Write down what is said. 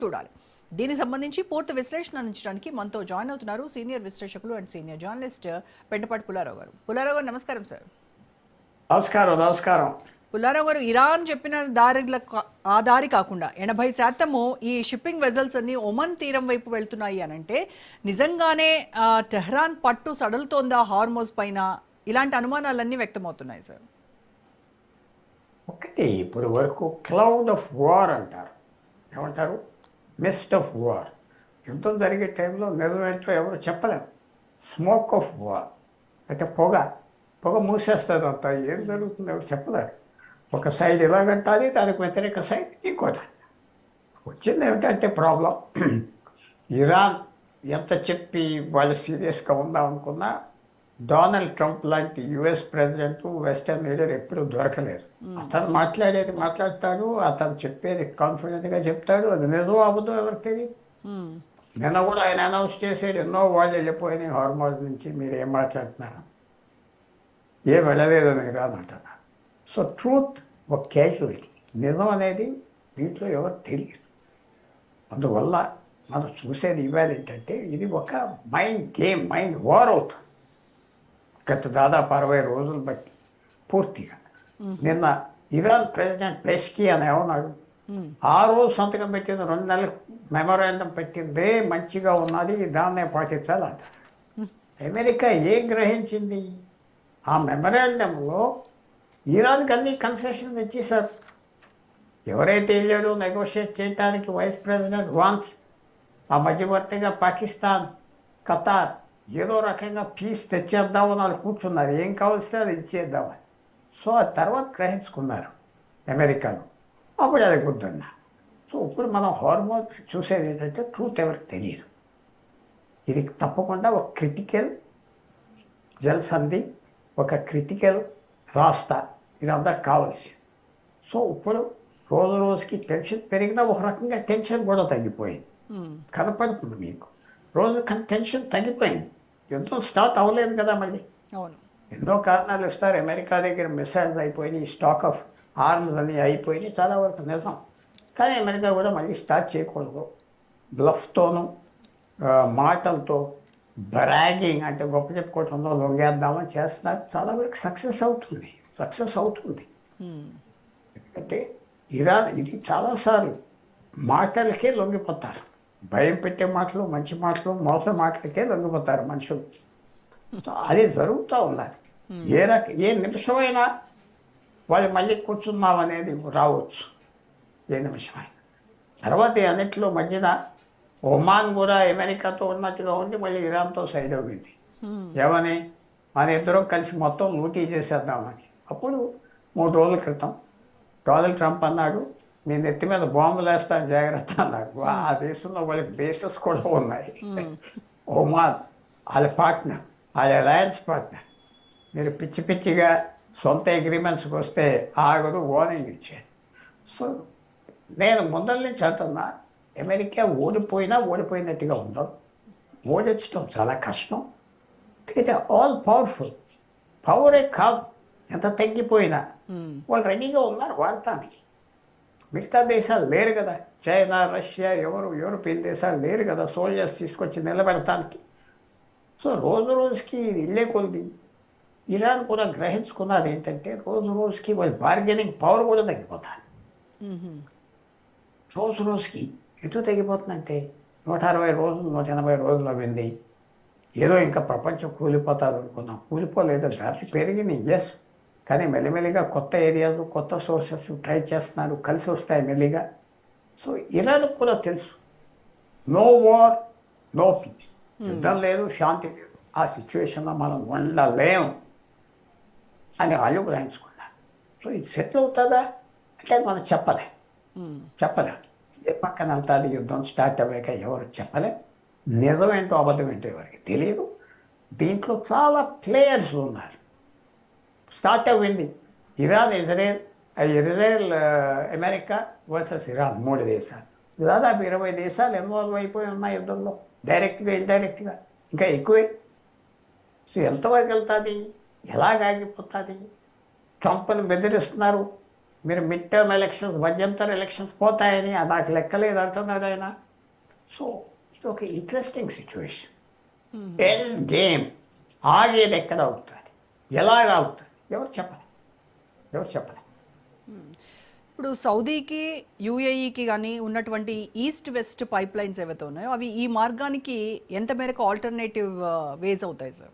చూడాలి. దీనికి సంబంధించి పూర్తి విశ్లేషణ అందించడానికి మనతో జాయిన్ అవుతున్నారు సీనియర్ విశ్లేషకులు and senior journalist Pentapati Pullarao గారు. పుల్లారావు గారు నమస్కారం సార్. నమస్కారం. పుల్లారావు గారు, ఇరాన్ చెప్పిన ఆ దారి కాకుండా 80% ఈ షిప్పింగ్ వెజల్స్ అన్ని ఒమన్ తీరం వైపు వెళ్తున్నాయి అని అంటే నిజంగానే టెహ్రాన్ పట్టు సడలుతోందా హార్మోజ్ పైన? ఇలాంటి అనుమానాలన్నీ వ్యక్తమవుతున్నాయి సార్. ఒకటి ఇప్పుడు వరకు క్లౌడ్ ఆఫ్ వార్ అంటారు, ఏమంటారు, మిస్ట్ ఆఫ్ వార్. యుద్ధం జరిగే టైంలో నిజమేంటో ఎవరు చెప్పలేము. స్మోక్ ఆఫ్ వార్ అంటే పొగ మూసేస్తారు అంతా. ఏం జరుగుతుందో ఎవరు చెప్పలేరు. ఒక సైడ్ ఇలాగంటాది, దానికి వ్యతిరేక సైడ్ ఇంకోటి. వచ్చింది ఏమిటంటే ప్రాబ్లం, ఇరాన్ ఎంత చెప్పి వాళ్ళు సీరియస్గా ఉందాం అనుకున్నా డొనాల్డ్ ట్రంప్ లాంటి యుఎస్ ప్రెసిడెంట్, వెస్టర్న్ లీడర్ ఎప్పుడూ దొరకలేదు. అతను మాట్లాడేది మాట్లాడతాడు, అతను చెప్పేది కాన్ఫిడెంట్గా చెప్తాడు. అది నిజం అబద్ధం ఎవరికి తెలియదు. నిన్న కూడా ఆయన అనౌన్స్ చేసాడు, ఎన్నో వాళ్ళు వెళ్ళిపోయినాయి హార్మోజ్ నుంచి, మీరు ఏం మాట్లాడుతున్నారు, ఏం వెళ్ళలేదు అని ఇరాన్ అంటున్నారు. సో ట్రూత్ ఒక క్యాజువాలిటీ, నిజం అనేది దీంట్లో ఎవరు తెలియదు. అందువల్ల మనం చూసేది ఇవాళ ఏంటంటే ఇది ఒక మైండ్ గేమ్, మైండ్ వార్ అవుతుంది గత దాదాపు 60 రోజులు బట్టి పూర్తిగా. నిన్న ఇరాన్ ప్రెసిడెంట్ పెస్కీ అని ఏమన్నాడు, ఆ రోజు సంతకం పెట్టింది 2 నెలలకు మెమోరాండం పెట్టిందే మంచిగా ఉన్నది, దాన్నే పాటించాలి అంటారు. అమెరికా ఏం గ్రహించింది, ఆ మెమోరాండంలో ఇరాన్కి అన్ని కన్సెషన్ ఇచ్చేశారు. ఎవరైతే వెళ్ళాడో నెగోషియేట్ చేయడానికి వైస్ ప్రెసిడెంట్ వాన్స్, ఆ మధ్యవర్తిగా పాకిస్తాన్, ఖతార్ ఏదో రకంగా పీస్ తెచ్చేద్దామని వాళ్ళు కూర్చున్నారు. ఏం కావాల్సిందే అది ఇచ్చేద్దామని. సో ఆ తర్వాత గ్రహించుకున్నారు అమెరికాలో, అప్పుడు అది గుర్తున్నా. సో ఇప్పుడు మనం హార్మోన్ చూసేది ఏంటంటే ట్రూత్ ఎవరికి తెలియదు. ఇది తప్పకుండా ఒక క్రిటికల్ జలసంధి, ఒక క్రిటికల్ రాస్తా, ఇదంతా కావాల్సి. సో ఇప్పుడు రోజు రోజుకి టెన్షన్ పెరిగినా ఒక రకంగా టెన్షన్ కూడా తగ్గిపోయింది, కనపడుతుంది మీకు. రోజు టెన్షన్ తగ్గిపోయింది. యుద్ధం స్టార్ట్ అవ్వలేదు కదా మళ్ళీ. ఎన్నో కారణాలు ఇస్తారు. అమెరికా దగ్గర మిసైల్స్ అయిపోయినాయి, స్టాక్ ఆఫ్ ఆర్మ్స్ అన్నీ అయిపోయినాయి, చాలా వరకు నిజం. కానీ అమెరికా కూడా మళ్ళీ స్టార్ట్ చేయకూడదు. బ్లఫ్తోనూ మాటలతో బ్రాగింగ్ అంటే గొప్ప చెప్పుకోవటంలో లొంగేద్దామని చేస్తున్నారు. చాలా వరకు సక్సెస్ అవుతుంది. ఎందుకంటే ఇరాన్ ఇది చాలాసార్లు మాటలకే లొంగిపోతారు. భయం పెట్టే మాటలు, మంచి మాటలు, మోసం మాటలకే లొంగిపోతారు మనుషులు. అది జరుగుతూ ఉన్నది. ఏ నిమిషమైనా వాళ్ళు మళ్ళీ కూర్చున్నామనేది రావచ్చు, ఏ నిమిషమైనా. తర్వాత అన్నింటిలో మధ్యన ఒమాన్ కూడా అమెరికాతో ఉన్నట్టుగా ఉంది, మళ్ళీ ఇరాన్తో సైడ్ అవ్వింది. ఏమని, మన ఇద్దరం కలిసి మొత్తం లూటీ చేసేద్దామని. అప్పుడు 3 రోజుల క్రితం డొనాల్డ్ ట్రంప్ అన్నాడు, మీ నెత్తి మీద బాంబులు వేస్తాను జాగ్రత్త అన్నాడు. ఆ దేశంలో వాళ్ళకి బేసెస్ కూడా ఉన్నాయి. ఒమాన్ వాళ్ళ పార్ట్నర్, వాళ్ళ అలయన్స్ పార్ట్నర్. మీరు పిచ్చిగా సొంత అగ్రిమెంట్స్కి వస్తే ఆగదు, వార్నింగ్ ఇచ్చారు. సో నేను ముందర నుంచి అంటున్నా, అమెరికా ఓడిపోయినట్టుగా ఉండదు. ఓడించడం చాలా కష్టం. అయితే ఆల్ పవర్ఫుల్, పవరే కాదు, ఎంత తగ్గిపోయినా వాళ్ళు రెడీగా ఉన్నారు వాడటానికి. మిగతా దేశాలు లేరు కదా, చైనా, రష్యా, యూరోపియన్ దేశాలు లేరు కదా సోల్జర్స్ తీసుకొచ్చి నిలబెడటానికి. సో రోజు రోజుకి ఇల్లే కొద్ది ఇరాన్ కూడా గ్రహించుకున్నది ఏంటంటే రోజు రోజుకి వాళ్ళ బార్గెనింగ్ పవర్ కూడా తగ్గిపోతారు. రోజు రోజుకి ఎటు తగ్గిపోతుందంటే 160 రోజులు 180 రోజులు అయింది. ఏదో ఇంకా ప్రపంచం కూలిపోతారు అనుకున్నాం, కూలిపోలేదు. ధరలు పెరిగినాయి, ఎస్. కానీ మెల్లిమెల్లిగా కొత్త ఏరియాలు, కొత్త సోర్సెస్ ట్రై చేస్తున్నారు, కలిసి వస్తాయి మెల్లిగా. సో ఇరాన్కు కూడా తెలుసు, నో వార్ నో పీస్, యుద్ధం లేదు, శాంతి లేదు, ఆ సిచ్యువేషన్లో మనం ఉండలేం అని వాళ్ళు గ్రహించుకున్నారు. సో ఇది సెటిల్ అవుతుందా అంటే మనం చెప్పలేం. ఏ పక్కన అవుతుంది యుద్ధం స్టార్ట్ అవ్వాక ఎవరు చెప్పలేం. నిజమేంటో అబద్ధమేంటో ఎవరికి తెలియదు. దీంట్లో చాలా ప్లేయర్స్ ఉన్నారు. స్టార్ట్ అవ్వింది Iran, Israel, America versus Iran, 3 దేశాలు. దాదాపు 20 దేశాలు ఇన్వాల్వ్ అయిపోయి ఉన్నాయి యుద్ధంలో, డైరెక్ట్గా ఇండైరెక్ట్గా ఇంకా ఎక్కువే. సో ఎంతవరకు వెళ్తుంది, ఎలాగ ఆగిపోతుంది? ట్రంప్ని బెదిరిస్తున్నారు, మీరు మిడ్ టర్మ్ ఎలక్షన్స్ మధ్యంతర ఎలక్షన్స్ పోతాయని అది నాకు లెక్కలేదు అంటున్నాడు ఆయన. సో ఇది ఒక ఇంట్రెస్టింగ్ సిచ్యువేషన్. ఎండ్ గేమ్ ఆగేది ఎక్కడ అవుతుంది, ఎలాగ అవుతుంది, ఎవరు చెప్పలేదు. ఇప్పుడు సౌదీకి యూఏఈకి కానీ ఉన్నటువంటి ఈస్ట్ వెస్ట్ పైప్ లైన్స్ ఏవైతే ఉన్నాయో అవి ఈ మార్గానికి ఎంత మేరకు ఆల్టర్నేటివ్ వేస్ అవుతాయి సార్?